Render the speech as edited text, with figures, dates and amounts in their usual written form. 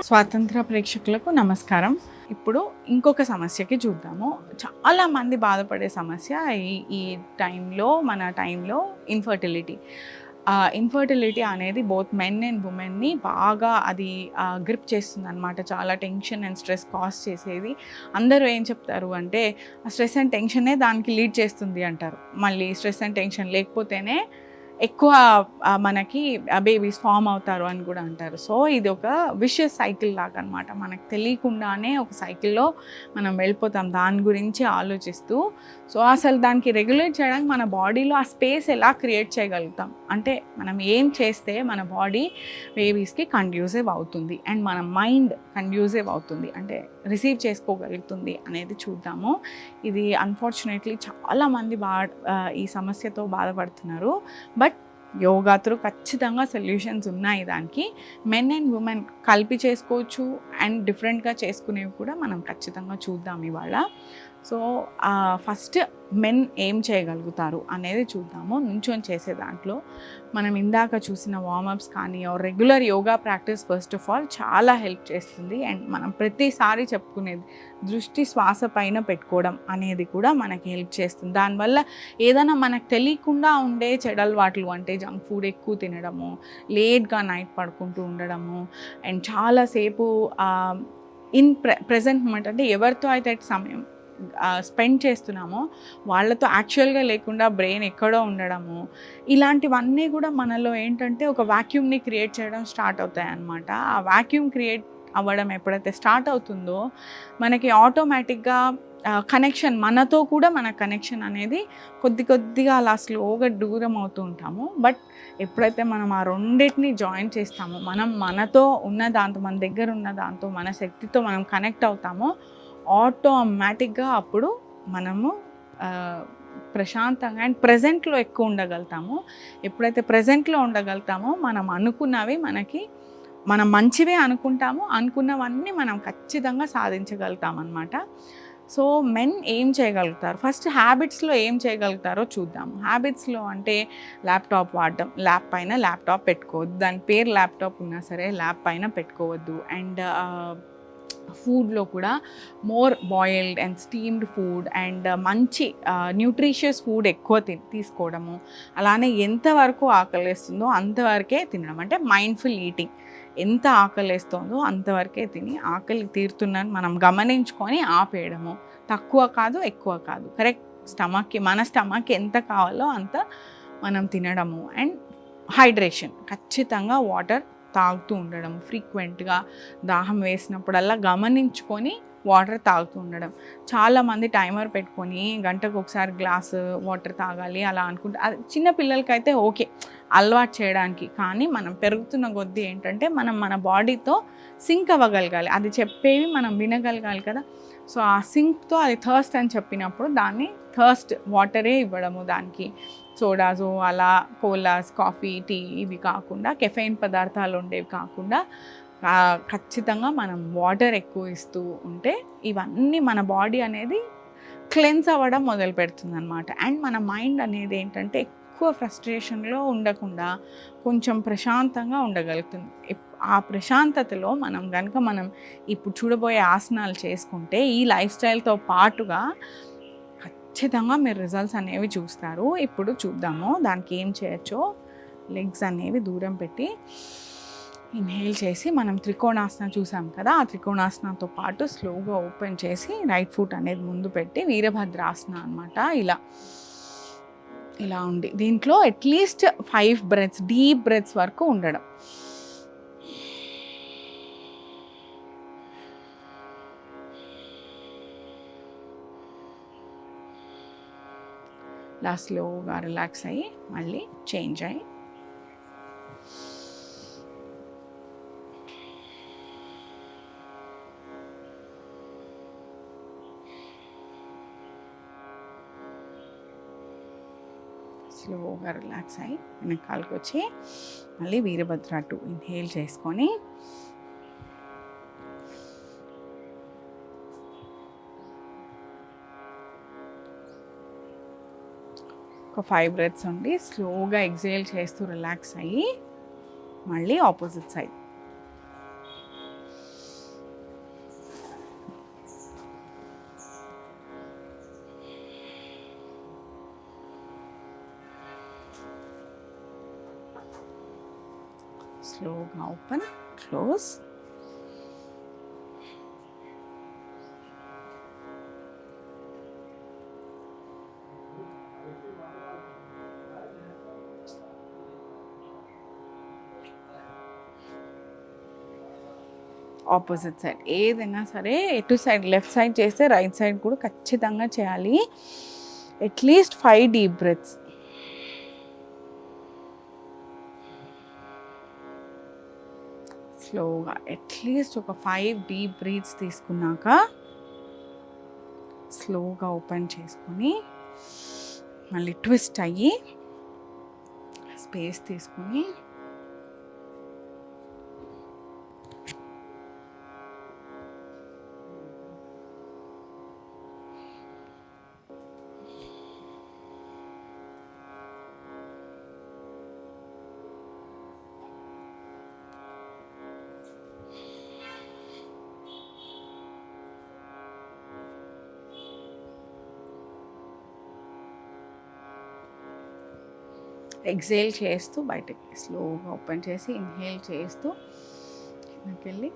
స్వాతంత్ర ప్రేక్షకులకు నమస్కారం. ఇప్పుడు ఇంకొక సమస్యకి చూద్దాము. చాలామంది బాధపడే సమస్య ఈ టైంలో ఇన్ఫర్టిలిటీ. ఇన్ఫర్టిలిటీ అనేది బోత్ మెన్ అండ్ ఉమెన్ని బాగా అది గ్రిప్ చేస్తుందన్నమాట. చాలా టెన్షన్ అండ్ స్ట్రెస్ కాజ్ చేసేది. అందరూ ఏం చెప్తారు అంటే స్ట్రెస్ అండ్ టెన్షనే దానికి లీడ్ చేస్తుంది అంటారు. మళ్ళీ స్ట్రెస్ అండ్ టెన్షన్ లేకపోతేనే ఎక్కువ మనకి బేబీస్ ఫామ్ అవుతారు అని కూడా అంటారు. సో ఇది ఒక విషియస్ సైకిల్ లాగా అనమాట. మనకు తెలియకుండానే ఒక సైకిల్లో మనం వెళ్ళిపోతాం దాని గురించి ఆలోచిస్తూ. సో అసలు దానికి రెగ్యులేట్ చేయడానికి మన బాడీలో ఆ స్పేస్ ఎలా క్రియేట్ చేయగలుగుతాం అంటే మనం ఏం చేస్తే మన బాడీ బేబీస్కి కండ్యూసివ్ అవుతుంది అండ్ మన మైండ్ కండ్యూసివ్ అవుతుంది అంటే రిసీవ్ చేసుకోగలుగుతుంది అనేది చూద్దాము. ఇది అన్ఫార్చునేట్లీ చాలామంది ఈ సమస్యతో బాధపడుతున్నారు. బట్ యోగా త్రూ ఖచ్చితంగా సొల్యూషన్స్ ఉన్నాయి. దానికి మెన్ అండ్ ఉమెన్ కలిపి చేసుకోవచ్చు అండ్ డిఫరెంట్గా చేసుకునేవి కూడా మనం ఖచ్చితంగా చూద్దాం ఇవాళ. సో ఫస్ట్ మెన్ ఏం చేయగలుగుతారు అనేది చూద్దాము. నుంచొని చేసే దాంట్లో మనం ఇందాక చూసిన వార్మప్స్ కానీ regular yoga practice first of all చాలా హెల్ప్ చేస్తుంది. అండ్ మనం ప్రతిసారి చెప్పుకునేది దృష్టి శ్వాస పైన పెట్టుకోవడం అనేది కూడా మనకి హెల్ప్ చేస్తుంది. దానివల్ల ఏదైనా మనకు తెలియకుండా ఉండే చెడలవాట్లు అంటే జంక్ ఫుడ్ ఎక్కువ తినడము, లేట్గా నైట్ పడుకుంటూ ఉండడము అండ్ చాలాసేపు ప్రెజెంట్ మూమెంట్ అంటే ఎవరితో అయితే సమయం స్పెండ్ చేస్తున్నామో వాళ్ళతో యాక్చువల్గా లేకుండా బ్రెయిన్ ఎక్కడో ఉండడము, ఇలాంటివన్నీ కూడా మనలో ఏంటంటే ఒక వాక్యూమ్ని క్రియేట్ చేయడం స్టార్ట్ అవుతాయి అన్నమాట. ఆ వాక్యూమ్ క్రియేట్ అవ్వడం ఎప్పుడైతే స్టార్ట్ అవుతుందో మనకి ఆటోమేటిక్గా కనెక్షన్ మనతో కూడా మన కనెక్షన్ అనేది కొద్దిగా అలా స్లోగా దూరం అవుతూ ఉంటాము. బట్ ఎప్పుడైతే మనం ఆ రెండింటిని జాయిన్ చేస్తామో మనతో ఉన్న దాంతో మన దగ్గర ఉన్న దాంతో మన శక్తితో మనం కనెక్ట్ అవుతామో ఆటోమేటిక్గా అప్పుడు మనము ప్రశాంతంగా అండ్ ప్రజెంట్లో ఎక్కువ ఉండగలుగుతాము. ఎప్పుడైతే ప్రజెంట్లో ఉండగలుగుతామో మనం అనుకున్నవి మనం మంచివే అనుకున్నవన్నీ మనం ఖచ్చితంగా సాధించగలుగుతాం అన్నమాట. సో మెన్ ఏం చేయగలుగుతారు, ఫస్ట్ హ్యాబిట్స్లో ఏం చేయగలుగుతారో చూద్దాము. హ్యాబిట్స్లో అంటే ల్యాప్టాప్ వాడడం, ల్యాప్ పైన ల్యాప్టాప్ పెట్టుకోవద్దు, దాని పేరు ల్యాప్టాప్ ఉన్నా సరే ల్యాప్ పైన పెట్టుకోవద్దు. అండ్ ఫుడ్లో కూడా more boiled and steamed food and మంచి న్యూట్రిషియస్ ఫుడ్ ఎక్కువ తీసుకోవడము. అలానే ఎంతవరకు ఆకలిస్తుందో అంతవరకే తినడం అంటే మైండ్ఫుల్ ఈటింగ్. ఎంత ఆకలిస్తుందో అంతవరకే తిని ఆకలి తీరుతుందని మనం గమనించుకొని ఆపేయడము. తక్కువ కాదు ఎక్కువ కాదు, కరెక్ట్ మన స్టమక్కి ఎంత కావాలో అంత మనం తినడము. అండ్ హైడ్రేషన్, ఖచ్చితంగా వాటర్ తాగుతూ ఉండడం, ఫ్రీక్వెంట్గా దాహం వేసినప్పుడల్లా గమనించుకొని వాటర్ తాగుతూ ఉండడం. చాలామంది టైమర్ పెట్టుకొని గంటకు ఒకసారి గ్లాసు వాటర్ తాగాలి అలా అనుకుంటే అది చిన్న పిల్లలకైతే ఓకే అలవాటు చేయడానికి. కానీ మనం పెరుగుతున్న కొద్దీ ఏంటంటే మన బాడీతో సింక్ అవ్వగలగాలి, అది చెప్పేవి మనం వినగలగాలి కదా. సో ఆ సింక్తో అది థర్స్ట్ అని చెప్పినప్పుడు దాన్ని థర్స్ట్ వాటరే ఇవ్వడము. దానికి సోడాజో అలా కోలాస్, కాఫీ, టీ ఇవి కాకుండా కెఫెయిన్ పదార్థాలు ఉండేవి కాకుండా ఖచ్చితంగా మనం వాటర్ ఎక్కువ ఇస్తూ ఉంటే ఇవన్నీ మన బాడీ అనేది క్లెన్స్ అవ్వడం మొదలు పెడుతుంది అనమాట. అండ్ మన మైండ్ అనేది ఏంటంటే ఎక్కువ ఫ్రస్ట్రేషన్లో ఉండకుండా కొంచెం ప్రశాంతంగా ఉండగలుగుతుంది. ఆ ప్రశాంతతలో మనం ఇప్పుడు చూడబోయే ఆసనాలు చేసుకుంటే ఈ లైఫ్ స్టైల్తో పాటుగా ఖచ్చితంగా మీరు రిజల్ట్స్ అనేవి చూస్తారు. ఇప్పుడు చూద్దాము దానికి ఏం చేయొచ్చో. లెగ్స్ అనేవి దూరం పెట్టి ఇన్హేల్ చేసి మనం త్రికోణాసనం చూసాం కదా, ఆ త్రికోణాసనంతో పాటు స్లోగా ఓపెన్ చేసి రైట్ ఫుట్ అనేది ముందు పెట్టి వీరభద్రాసనం అనమాట. ఇలా ఉండి దీంట్లో అట్లీస్ట్ 5 బ్రెత్స్, డీప్ బ్రెత్స్ వరకు ఉండడం. ఇలా స్లోగా రిలాక్స్ అయ్యి మళ్ళీ చేంజ్ అయ్యి స్లోగా రిలాక్స్ అయ్యి వెనకాలకి వచ్చి మళ్ళీ వీరభద్ర 2 ఇన్హేల్ చేసుకొని ఒక 5 బ్రెత్స్ ఉండి స్లోగా ఎక్సేల్ చేస్తూ రిలాక్స్ అయ్యి మళ్ళీ ఆపోజిట్ సైడ్. స్లోగా ఓపెన్, క్లోజ్. ఆపోజిట్ సైడ్ ఏదైనా సరే ఎటు సైడ్ లెఫ్ట్ సైడ్ చేస్తే రైట్ సైడ్ కూడా ఖచ్చితంగా చేయాలి. At least 5 deep breaths. స్లోగా అట్లీస్ట్ ఒక 5 డీప్ బ్రీత్స్ తీసుకున్నాక స్లోగా ఓపెన్ చేసుకొని మళ్ళీ ట్విస్ట్ అయ్యి స్పేస్ తీసుకొని ఎక్సేల్ చేస్తూ బయటకి స్లోగా ఓపెన్ చేసి ఇన్హేల్ చేస్తూ కిందకి వెళ్ళి